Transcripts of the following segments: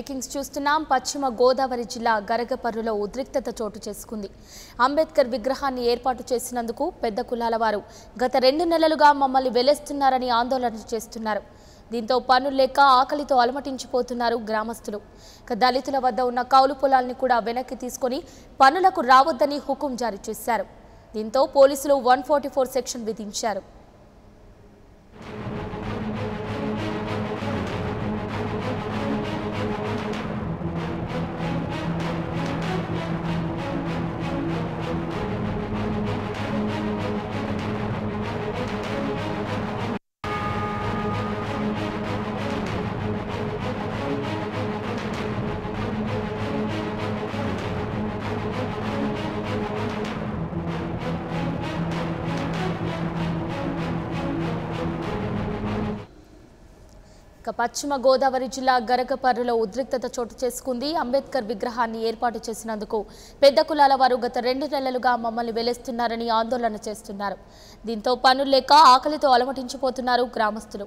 Breakings చూస్తున్నాం. పశ్చిమ గోదావరి జిల్లా గరగపర్రులో ఉద్రిక్తత చోటు చేసుకుంది. అంబేద్కర్ విగ్రహాన్ని ఏర్పాటు చేసినందుకు పెద్ద కులాల వారు గత 2 నెలలుగా మమ్మల్ని వెలేస్తున్నారని ఆందోళన చేస్తున్నారు. దీంతో పనులు లేక ఆకలితో అలమటించిపోతున్నారు గ్రామస్తులు. దళితుల వద్ద ఉన్న కౌలు పొలాల్ని కూడా వెనక్కి తీసుకొని పనులకు రావద్దని హుకుం జారీ చేశారు. దీంతో పోలీసులు 144 సెక్షన్ విధించారు. పశ్చిమ గోదావరి జిల్లా గరగపర్రులో ఉద్రిక్తత చోటు చేసుకుంది. అంబేద్కర్ విగ్రహాన్ని ఏర్పాటు చేసినందుకు పెద్ద కులాల వారు గత 2 నెలలుగా మమ్మల్ని వెలేస్తున్నారని ఆందోళన చేస్తున్నారు. దీంతో పనులు లేక ఆకలితో అలమటించిపోతున్నారు గ్రామస్తులు.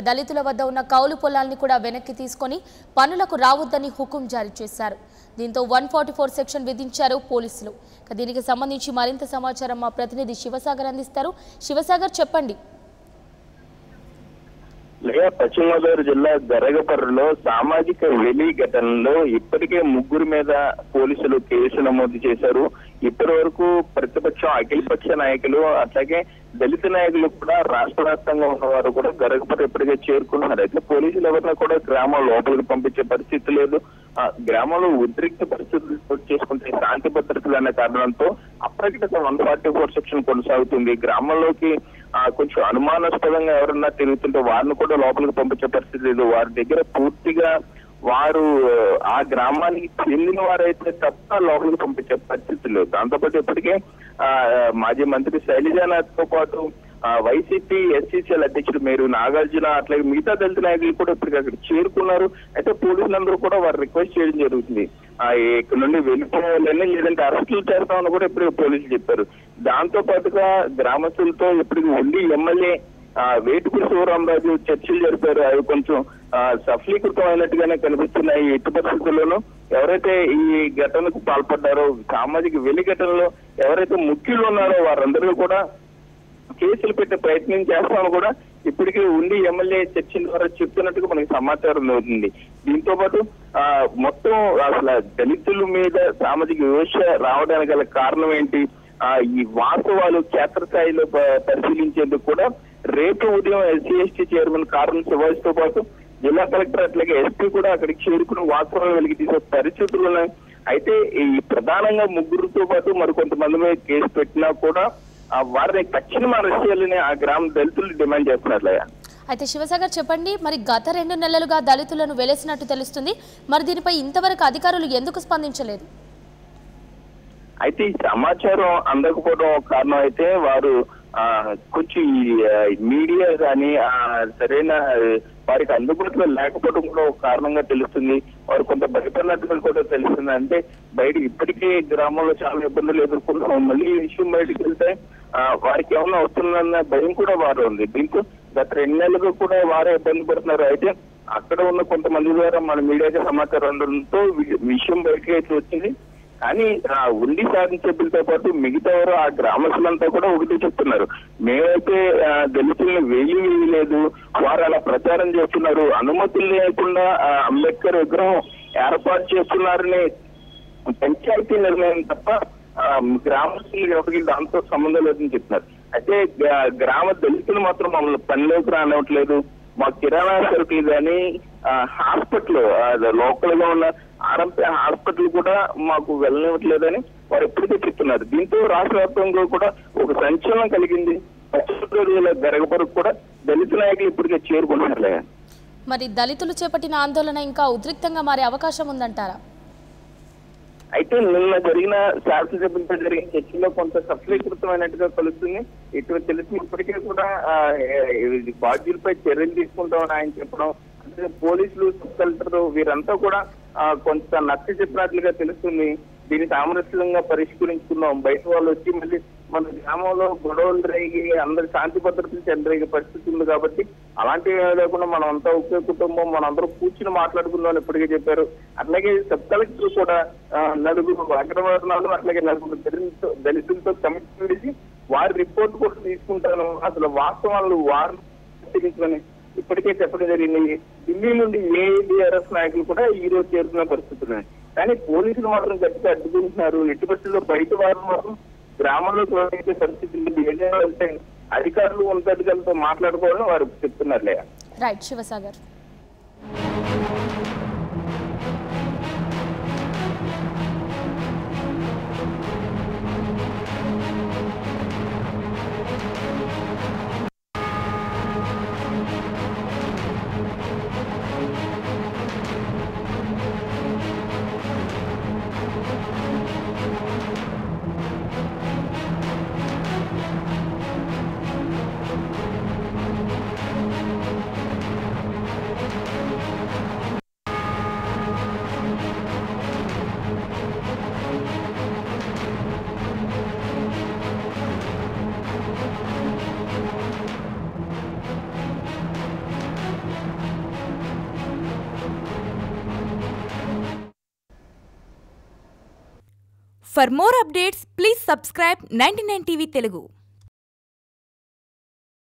దళితుల వద్ద ఉన్న కౌలు పొలాల్ని కూడా వెనక్కి తీసుకొని పనులకు రావద్దని హుకుం జారీ చేశారు. దీంతో 144 సెక్షన్ విధించారు పోలీసులు. దీనికి సంబంధించి మరింత సమాచారం మా ప్రతినిధి శివసాగర్ అందిస్తారు. శివసాగర్, చెప్పండి. పశ్చిమ గోదావరి జిల్లా గరగపర్రులో సామాజిక వెలి ఘటనలో ఇప్పటికే 3 మీద పోలీసులు కేసు నమోదు చేశారు. ఇప్పటి వరకు ప్రతిపక్షం అఖిలపక్ష నాయకులు అట్లాగే దళిత నాయకులు కూడా రాష్ట్ర వ్యాప్తంగా ఉన్నవారు కూడా గరగపర్రు ఇప్పటికే చేరుకున్నారు. అయితే పోలీసులు ఎవరిని కూడా గ్రామం లోపలికి పంపించే పరిస్థితి లేదు. గ్రామంలో ఉద్రిక్త పరిస్థితులు చోటు చేసుకుంటే శాంతి భద్రతలు అనే కారణంతో అప్రకటిత 144 సెక్షన్ కొనసాగుతుంది. గ్రామంలోకి కొంచెం అనుమానాస్పదంగా ఎవరన్నా తిరుగుతుంటే వారిని కూడా లోపలికి పంపించే పరిస్థితి లేదు. వారి దగ్గర పూర్తిగా వారు ఆ గ్రామానికి చెందిన వారైతే తప్ప లోపలికి పంపించే పరిస్థితి లేదు. దాంతోపాటు ఇప్పటికే మాజీ మంత్రి శైలజానాథ్ తో పాటు వైసీపీ ఎస్సీసీఎల్ అధ్యక్షుడు మేరు నాగార్జున అట్లాగే మిగతా దళిత నాయకులు కూడా ఇప్పటికీ అక్కడ చేరుకున్నారు. అయితే పోలీసులందరూ కూడా వారు రిక్వెస్ట్ చేయడం జరుగుతుంది. ఇక్కడ నుండి వెళ్ళిపోవాలని లేదంటే అరెస్టులు చేస్తామని కూడా ఇప్పటికీ పోలీసులు చెప్పారు. దాంతో పాటుగా గ్రామస్తులతో ఇప్పటికి ఉండి ఎమ్మెల్యే వేటుకూరి శివరామరాజు చర్చలు జరిపారు. అవి కొంచెం సఫలీకృతం అయినట్టుగానే కనిపిస్తున్నాయి. ఎట్టి పరిస్థితుల్లోనూ ఎవరైతే ఈ ఘటనకు పాల్పడ్డారో, సామాజిక వెలి ఘటనలో ఎవరైతే ముఖ్యులు ఉన్నారో వారందరూ కూడా కేసులు పెట్టే ప్రయత్నం చేస్తామని కూడా ఇప్పటికీ ఉండి ఎమ్మెల్యే చర్చల ద్వారా చెప్తున్నట్టుగా మనకి సమాచారం అవుతుంది. దీంతో పాటు మొత్తం అసలు దళితుల మీద సామాజిక వివక్ష రావడానికి గల కారణం ఏంటి, ఈ వాస్తవాలు క్షేత్రస్థాయిలో పరిశీలించేందుకు కూడా రేపు ఉదయం ఎస్సీ ఎస్టీ చైర్మన్ కారణం శివాజీతో పాటు జిల్లా కలెక్టర్ అట్లాగే ఎస్పీ కూడా అక్కడికి చేరుకుని వాస్తవాలు వెలికి తీసే పరిస్థితులు ఉన్నాయి. అయితే ఈ ప్రధానంగా 3తో పాటు మరికొంతమంది మీద కేసు పెట్టినా కూడా వారిని తక్షణం అరెస్ట్ చేయాలని ఆ గ్రామ దళితులు డిమాండ్ చేస్తున్నట్లయ్యా. అయితే శివసాగర్, చెప్పండి, మరి గత 2 నెలలుగా దళితులను వెలేసినట్టు తెలుస్తుంది. మరి దీనిపై ఇంతవరకు అధికారులు ఎందుకు స్పందించలేదు? అయితే ఈ సమాచారం అందకపోవడం కారణం అయితే వారు కొంచెం మీడియా కానీ సరైన వారికి అందుబాటులో లేకపోవడం కూడా ఒక కారణంగా తెలుస్తుంది. వారు కొంత భయపడినట్టుగా కూడా తెలుస్తుంది. అంటే బయట ఇప్పటికే గ్రామంలో చాలా ఇబ్బందులు ఎదుర్కొన్నాం, మళ్ళీ ఈ విషయం బయటకు వెళ్తే వారికి ఏమన్నా వస్తుందన్న భయం కూడా వారు ఉంది. దీంతో గత 2 నెలలుగా కూడా వారే ఇబ్బంది పడుతున్నారు. అయితే అక్కడ ఉన్న కొంతమంది ద్వారా మన మీడియాకి సమాచారం ఉండడంతో విషయం బయటకి అయితే వచ్చింది. కానీ ఉండి సాధించే సభ్యులతో పాటు మిగతా వారు ఆ గ్రామస్తులంతా కూడా ఒకటి చెప్తున్నారు, మేమైతే దళితులను వేయలేదు, వారు అలా ప్రచారం చేస్తున్నారు, అనుమతులు లేకుండా అంబేద్కర్ విగ్రహం ఏర్పాటు చేస్తున్నారని పంచాయతీ నిర్ణయం తప్ప గ్రామస్తులు ఎవరికి దాంతో సంబంధం లేదని చెప్తున్నారు. అయితే గ్రామ దళితులు మాత్రం మమ్మల్ని పనిలోకి రానివ్వట్లేదు, మా కిరాణా సరుకులు కానీ హాస్పిటల్ లోకల్ గా ఉన్న ఆర్ఎంపీ హాస్పిటల్ కూడా మాకు వెళ్ళనివ్వట్లేదని వారు ఎప్పటికీ చెప్తున్నారు. దీంతో రాష్ట్ర వ్యాప్తంగా కూడా ఒక సంచలనం కలిగింది. పశ్చిమ గరగపర్రు కూడా దళిత నాయకులు ఇప్పటికే చేరుకుంటున్నారులే. మరి దళితులు చేపట్టిన ఆందోళన ఇంకా ఉద్రిక్తంగా మారే అవకాశం ఉందంటారా? అయితే నిన్న జరిగిన శాసనసభ్యులతో జరిగిన చర్చలో కొంత సఫలీకృతమైనట్టుగా కలుస్తుంది. ఇటు తెలిసి ఇప్పటికే కూడా బాధ్యులపై చర్యలు తీసుకుంటామని ఆయన చెప్పడం, అంటే పోలీసులు, సబ్ కలెక్టర్ వీరంతా కూడా కొంత నచ్చ చెప్పినట్లుగా తెలుస్తుంది. దీన్ని సామరస్యంగా పరిష్కరించుకున్నాం, బయట వాళ్ళు వచ్చి మళ్ళీ మన గ్రామంలో గొడవలు రేగి అందరి శాంతి భద్రతలు చెలరేగే పరిస్థితి ఉంది కాబట్టి అలాంటివి లేకుండా మనం అంతా ఒకే కుటుంబం మనందరం కూర్చుని మాట్లాడుకుందాం ఇప్పటికే చెప్పారు. అట్లాగే సబ్ కలెక్టర్ కూడా నలుగురు అగ్రవర్ణాలు అట్లాగే నలుగురు దళితులతో కమిటీ వేసి వారి రిపోర్ట్ కూడా తీసుకుంటాను, అసలు వాస్తవాలు వారిని పరిశీలించమని ఇప్పటికే చెప్పడం జరిగింది. ఢిల్లీ నుండి ఏఐడిఆర్ఎఫ్ నాయకులు కూడా ఈ రోజు చేరుకున్న పరిస్థితులు ఉన్నాయి. కానీ పోలీసులు మాత్రం గట్టిగా అడ్డుకుంటున్నారు. ఎట్టి పరిస్థితుల్లో బయట వారు మాత్రం గ్రామంలో ప్రవేశించే పరిస్థితులు ఏదైనా అధికారులు ఉన్నతాధికారులతో మాట్లాడుకోవాలని వారు చెప్తున్నారు. Right Shivasagar. For more updates, please subscribe 99 TV Telugu.